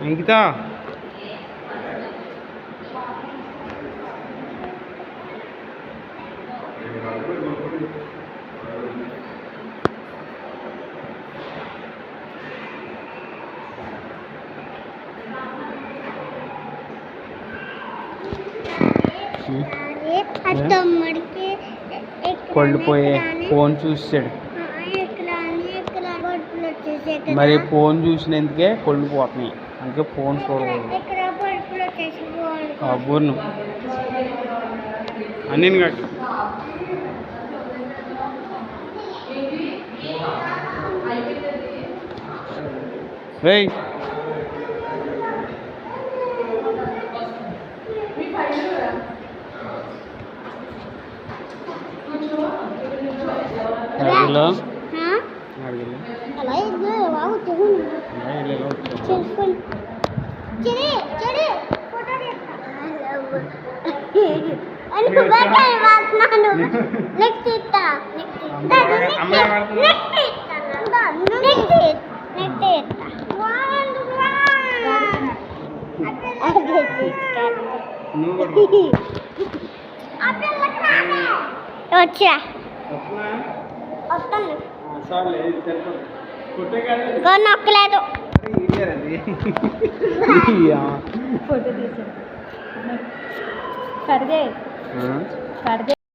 మిగతా కొళ్ళు పోయే ఫోన్ చూసాడు. మరి ఫోన్ చూసినందుకే కొళ్ళు పోతున్నాయి, అందుకే ఫోన్ చూడకూడదు. అబ్బును అన్నీ కట్టు. రేయ్ అడిగిలో వచ్చా నొక్కలేదు. ఫోటో తీసాడు. కడిదే